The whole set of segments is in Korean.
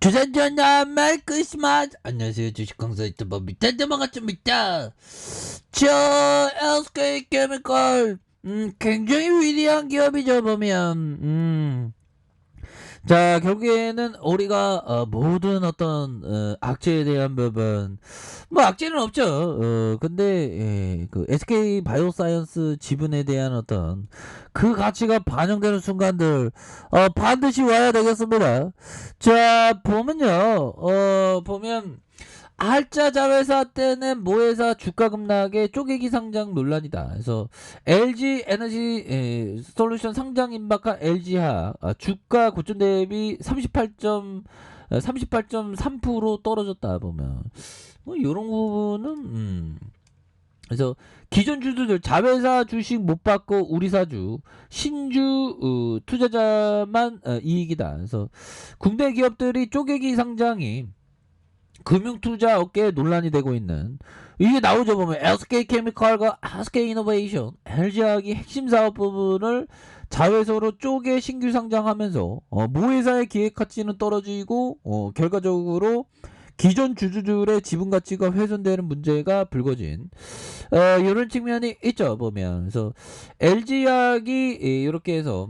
주산전자 말크스마스. 안녕하세요. 주식강사 유튜버 밑에도 반갑습니다. 저 SK케미컬 굉장히 위대한 기업이죠. 보면 자, 결국에는 우리가 모든 어떤 악재에 대한 부분, 뭐 악재는 없죠. 근데 그 SK 바이오사이언스 지분에 대한 어떤 그 가치가 반영되는 순간들 반드시 와야 되겠습니다. 자, 보면요. 보면 알짜 자회사 때는 모회사 주가 급락에 쪼개기 상장 논란이다. 그래서 LG 에너지 솔루션 상장 임박한 LG화 주가 고점 대비 38.3% 떨어졌다. 보면 뭐 이런 부분은 그래서 기존 주주들 자회사 주식 못 받고 우리 사주 신주 투자자만 이익이다. 그래서 국내 기업들이 쪼개기 상장이 금융투자 업계에 논란이 되고 있는 이게 나오죠. 보면 SK케미칼과 SK이노베이션, LG화학이 핵심 사업 부분을 자회사로 쪼개 신규 상장하면서 모회사의 기획 가치는 떨어지고 결과적으로 기존 주주들의 지분 가치가 훼손되는 문제가 불거진 이런 측면이 있죠. 보면 그래서 LG화학이 이렇게 해서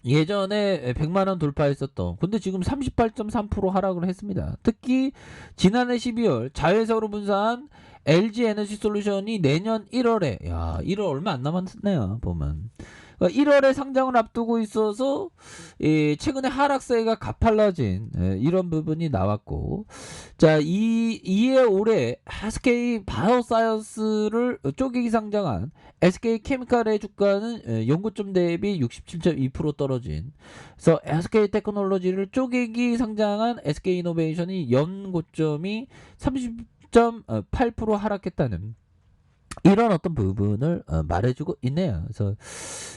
예전에 100만원 돌파했었던 근데 지금 38.3% 하락을 했습니다. 특히 지난해 12월 자회사로 분사한 LG에너지솔루션이 내년 1월에 1월 얼마 안 남았네요. 보면 1월에 상장을 앞두고 있어서 최근에 하락세가 가팔라진 이런 부분이 나왔고, 자, 이에 올해 SK 바이오사이언스를 쪼개기 상장한 SK 케미칼의 주가는 연고점 대비 67.2% 떨어진, 그래서 SK 테크놀로지를 쪼개기 상장한 SK 이노베이션이 연고점이 30.8% 하락했다는 이런 어떤 부분을 말해주고 있네요. 그래서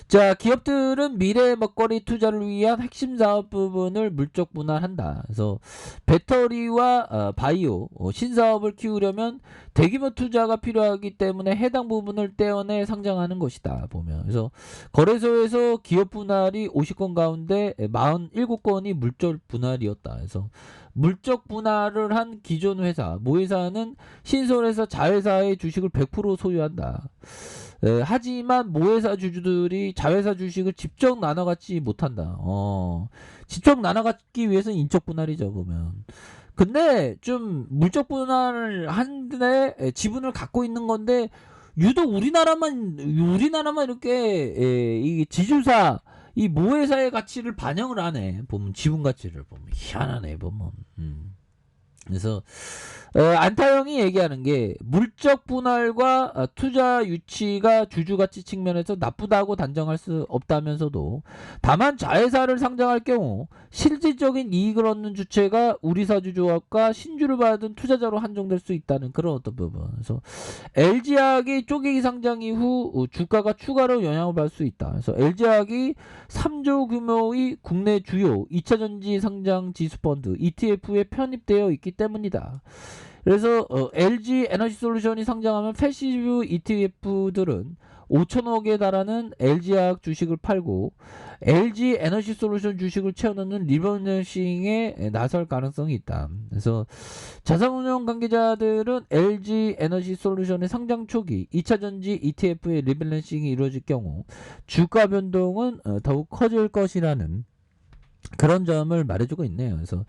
자, 기업들은 미래 먹거리 투자를 위한 핵심 사업 부분을 물적 분할한다. 그래서 배터리와 바이오 신사업을 키우려면 대규모 투자가 필요하기 때문에 해당 부분을 떼어내 상장하는 것이다. 보면 그래서 거래소에서 기업 분할이 50건 가운데 47건이 물적 분할이었다. 그래서 물적 분할을 한 기존 회사 모회사는 신설해서 자회사의 주식을 100% 소유한다. 하지만 모회사 주주들이 자회사 주식을 직접 나눠 갖지 못한다. 직접 나눠 갖기 위해서는 인적 분할이죠. 보면 근데 좀 물적 분할을 한데 지분을 갖고 있는 건데 유독 우리나라만 이렇게 이 지주사 이 모회사의 가치를 반영을 하네. 보면 지분 가치를 보면 희한하네. 보면 그래서 안타영이 얘기하는 게 물적 분할과 투자 유치가 주주 가치 측면에서 나쁘다고 단정할 수 없다면서도 다만 자회사를 상장할 경우 실질적인 이익을 얻는 주체가 우리사 주주와 신주를 받은 투자자로 한정될 수 있다는 그런 어떤 부분. 그래서 LG화학이 쪼개기 상장 이후 주가가 추가로 영향을 받을 수 있다. 그래서 LG화학이 3조 규모의 국내 주요 2차전지 상장 지수펀드 ETF에 편입되어 있기 때문이다. 그래서 LG 에너지솔루션이 상장하면 패시브 ETF들은 5천억에 달하는 LG화학 주식을 팔고 LG 에너지솔루션 주식을 채워넣는 리밸런싱에 나설 가능성이 있다. 그래서 자산운용 관계자들은 LG 에너지솔루션의 상장 초기 2차전지 ETF의 리밸런싱이 이루어질 경우 주가 변동은 더욱 커질 것이라는 그런 점을 말해주고 있네요. 그래서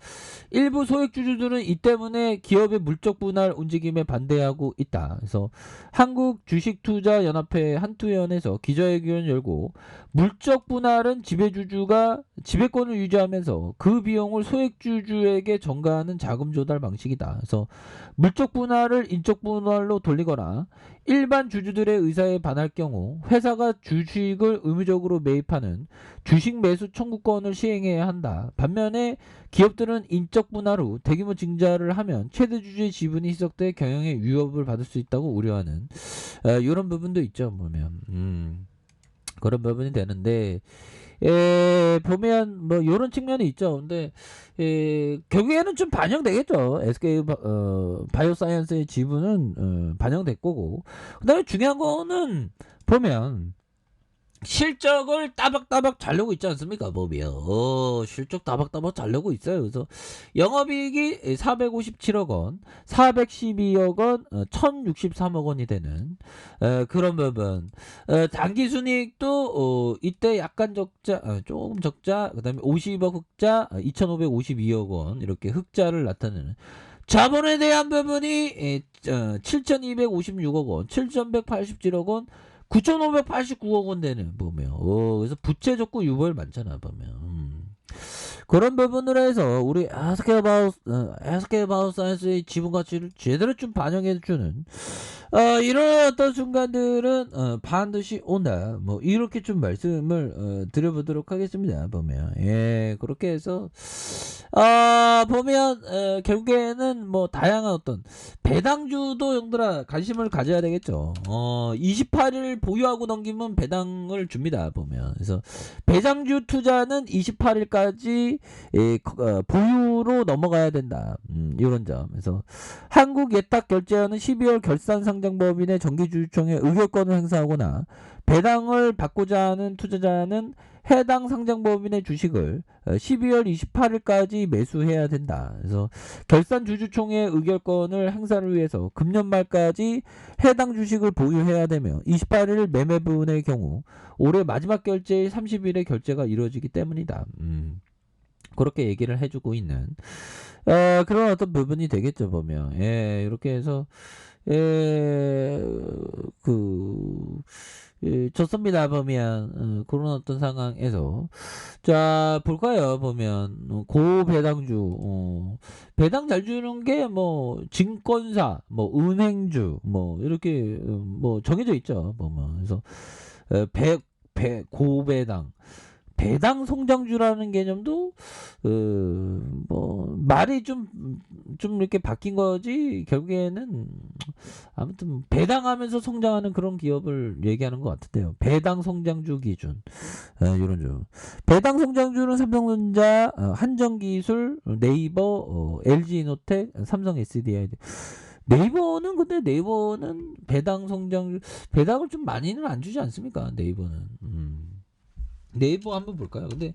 일부 소액주주들은 이 때문에 기업의 물적 분할 움직임에 반대하고 있다. 그래서 한국주식투자연합회 한투연에서 기자회견을 열고 물적 분할은 지배주주가 지배권을 유지하면서 그 비용을 소액주주에게 전가하는 자금 조달 방식이다. 그래서 물적 분할을 인적 분할로 돌리거나 일반 주주들의 의사에 반할 경우 회사가 주식을 의무적으로 매입하는 주식 매수 청구권을 시행해야 한다. 반면에 기업들은 인적 분할 후 대규모 증자를 하면 최대 주주의 지분이 희석돼 경영에 위협을 받을 수 있다고 우려하는 이런 부분도 있죠. 보면 그런 부분이 되는데 보면 뭐 이런 측면이 있죠. 근데 결국에는 좀 반영되겠죠. SK 바이오사이언스의 지분은 반영될 거고. 그다음에 중요한 거는 보면 실적을 따박따박 잘 내고 있지 않습니까? 보면 실적 따박따박 잘 내고 있어요. 그래서 영업이익이 457억 원, 412억 원, 1063억 원이 되는 그런 부분. 당기순이익도 이때 약간 적자, 조금 적자, 그다음에 50억 흑자, 2,552억 원 이렇게 흑자를 나타내는. 자본에 대한 부분이 7,256억 원, 7,187억 원, 9,589억 원 되는 보면. 그래서 부채 적고 유보율 많잖아 보면. 그런 부분으로 해서 우리 헤스케어 바우사이언스의 지분 가치를 제대로 좀 반영해주는 이런 어떤 순간들은 반드시 온다. 뭐 이렇게 좀 말씀을 드려보도록 하겠습니다. 보면 그렇게 해서 보면 결국에는 뭐 다양한 어떤 배당주도 형들아 관심을 가져야 되겠죠. 28일 보유하고 넘기면 배당을 줍니다. 보면 그래서 배당주 투자는 28일까지 보유로 넘어가야 된다. 이런 점. 그래서 한국예탁결제원은 12월 결산상장법인의 정기주주총회 의결권을 행사하거나 배당을 받고자 하는 투자자는 해당 상장법인의 주식을 12월 28일까지 매수해야 된다. 그래서 결산주주총회 의결권을 행사를 위해서 금년 말까지 해당 주식을 보유해야 되며 28일 매매분의 경우 올해 마지막 결제일 30일에 결제가 이루어지기 때문이다. 그렇게 얘기를 해주고 있는 그런 어떤 부분이 되겠죠. 보면 이렇게 해서 좋습니다. 보면 그런 어떤 상황에서 자 볼까요? 보면 고배당주 배당 잘 주는 게 뭐 증권사 뭐 은행주 뭐 이렇게 뭐 정해져 있죠. 보면 그래서 고배당 배당 성장주라는 개념도 뭐 말이 좀 이렇게 바뀐 거지 결국에는 아무튼 배당하면서 성장하는 그런 기업을 얘기하는 것 같은데요. 배당 성장주 기준 이런 주 배당 성장주는 삼성전자, 한정기술, 네이버, LG이노텍, 삼성 SDI. 네이버는 근데 네이버는 배당 성장주 배당을 좀 많이는 안 주지 않습니까? 네이버는 네이버 한번 볼까요? 근데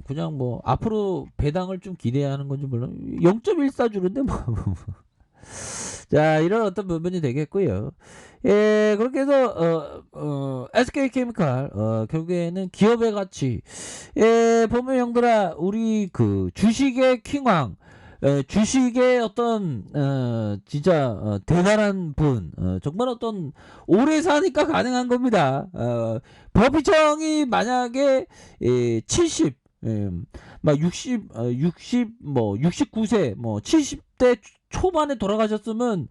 그냥 뭐 앞으로 배당을 좀 기대하는 건지 몰라. 0.14 주는데 뭐. 자 이런 어떤 부분이 되겠고요. 그렇게 해서 SK케미칼 결국에는 기업의 가치 보면 형들아 우리 그 주식의 킹왕 주식의 어떤 진짜 대단한 분 정말 어떤 오래 사니까 가능한 겁니다. 법이청이 만약에 70 막 60 뭐 69세 뭐 70대 초반에 돌아가셨으면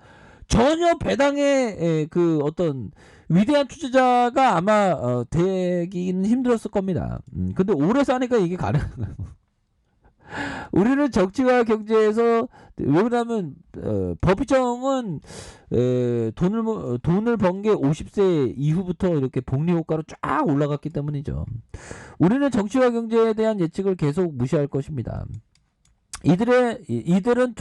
전혀 배당의 그 어떤 위대한 투자자가 아마 되기는 힘들었을 겁니다. 근데 오래 사니까 이게 가능한 거예요. 우리는 정치와 경제에서 왜 그러냐면 법정은 돈을 번 게 50세 이후부터 이렇게 복리 효과로 쫙 올라갔기 때문이죠. 우리는 정치와 경제에 대한 예측을 계속 무시할 것입니다. 이들은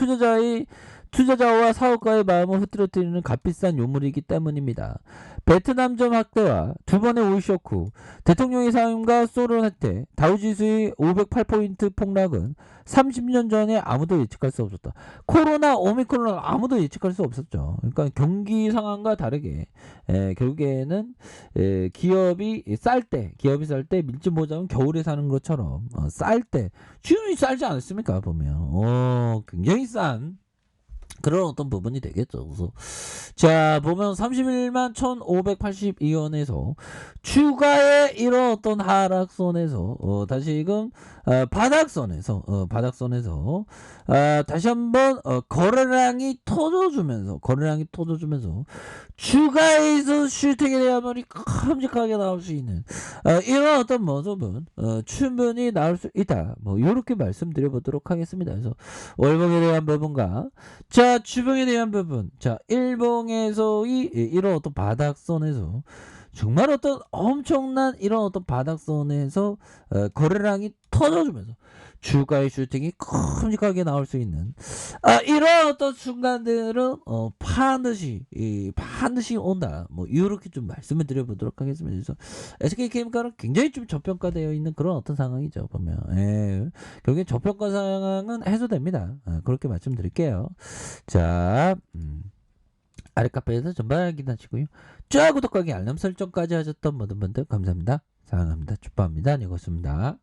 투자자와 사업가의 마음을 흐트러뜨리는 값비싼 요물이기 때문입니다. 베트남전 확대와 두 번의 오일 쇼크, 대통령의 사임과 소론 혜택, 다우지수의 508포인트 폭락은 30년 전에 아무도 예측할 수 없었다. 코로나 오미크론은 아무도 예측할 수 없었죠. 그러니까 경기 상황과 다르게 결국에는 기업이 쌀 때 밀짚 모자는 겨울에 사는 것처럼 쌀 때 지금이 쌀지 않습니까? 보면 굉장히 싼 그런 어떤 부분이 되겠죠. 그래서 자 보면 31만 1582원에서 추가의 이런 어떤 하락선에서 다시금 바닥선에서 다시 한번 거래량이 터져주면서 추가해서 슈팅에 대한 말이 큼직하게 나올 수 있는 이런 어떤 모습은 충분히 나올 수 있다. 뭐 이렇게 말씀드려 보도록 하겠습니다. 그래서 월봉에 대한 부분과 자 주봉에 대한 부분 자 일봉에서의 이런 어떤 바닥선에서 정말 어떤 엄청난 이런 어떤 바닥선에서 거래량이 터져주면서 주가의 슈팅이 큼직하게 나올 수 있는 이런 어떤 순간들은 반드시 온다. 뭐 이렇게 좀 말씀을 드려보도록 하겠습니다. 그래서 SK게임가는 굉장히 좀 저평가되어 있는 그런 어떤 상황이죠. 보면 결국엔 저평가 상황은 해소됩니다. 그렇게 말씀드릴게요. 자, 아래 카페에서 전반 확인하시고요. 쫙 구독하기 알람 설정까지 하셨던 모든 분들 감사합니다. 사랑합니다. 축복합니다. 안녕히 계십니다.